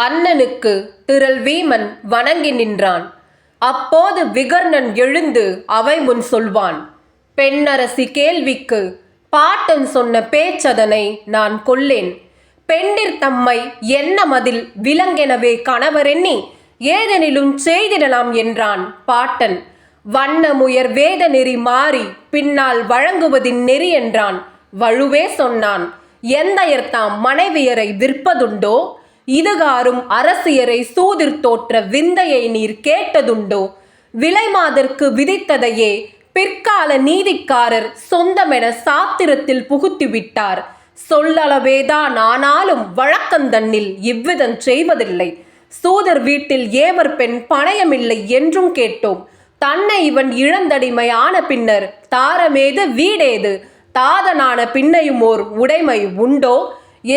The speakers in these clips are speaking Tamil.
அண்ணனுக்கு திரள் வீமன் வணங்கி நின்றான். அப்போது விகர்ணன் எழுந்து அவை முன் சொல்வான். பெண்ணரசி கேள்விக்கு பாட்டன் சொன்ன பேச்சதனை நான் கொல்லேன். பெண்டிர் தம்மை என்ன மதில் விலங்கெனவே கணவரெண்ணி ஏதெனிலும் செய்திடலாம் என்றான் பாட்டன். வண்ணமுயர் வேத நெறி மாறி பின்னால் வழங்குவதின் நெறி என்றான். வழுவே சொன்னான். எந்தையர்தாம் மனைவியரை விற்பதுண்டோ? இதுகாரும் அரசியரை சூதிர் தோற்ற விந்தையை நீர் கேட்டதுண்டோ? விலைமாதற்கு விதித்ததையே பிற்கால நீதிக்காரர் சொந்தமென சாத்திரத்தில் புகுத்திவிட்டார். சொல்லளவேதான் ஆனாலும் வழக்கந்தன்னில் இவ்விதம் செய்வதில்லை. சூதர் வீட்டில் ஏவர் பெண் பணயமில்லை என்றும் கேட்டோம். தன்னை இவன் இழந்தடிமை ஆன பின்னர் தாரமேது வீடேது? தாதனான பின்னையுமோர் உடைமை உண்டோ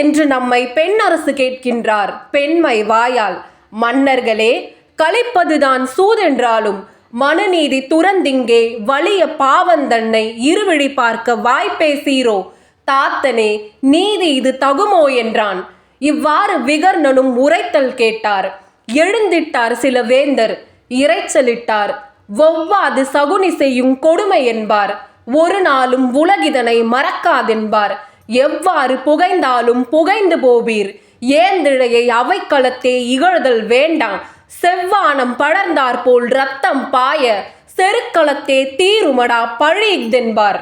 என்று நம்மை பெண்ணரசு கேட்கின்றார் பெண்மை வாயால். மன்னர்களே, கழிப்பதுதான் சூதென்றாலும் மனுநீதி துறந்திங்கே வலிய பாவந்தன்னை இருவிழி பார்க்க வாய்ப்பேசீரோ? தாத்தனே, நீதி இது தகுமோ என்றான். இவ்வாறு விகர்ணனும் உரைத்தல் கேட்டார். எழுந்திட்டார் சில வேந்தர், இறைச்சலிட்டார். ஒவ்வாது சகுனி செய்யும் கொடுமை என்பார். ஒரு நாளும் உலகிதனை மறக்காதென்பார். எவ்வாறு புகைந்தாலும் புகைந்து போவீர். ஏந்திழையை அவைக்களத்தே இகழ்தல் வேண்டாம். செவ்வானம் படர்ந்தாற்போல் இரத்தம் பாய செருக்களத்தே தீருமடா பழிதென்பார்.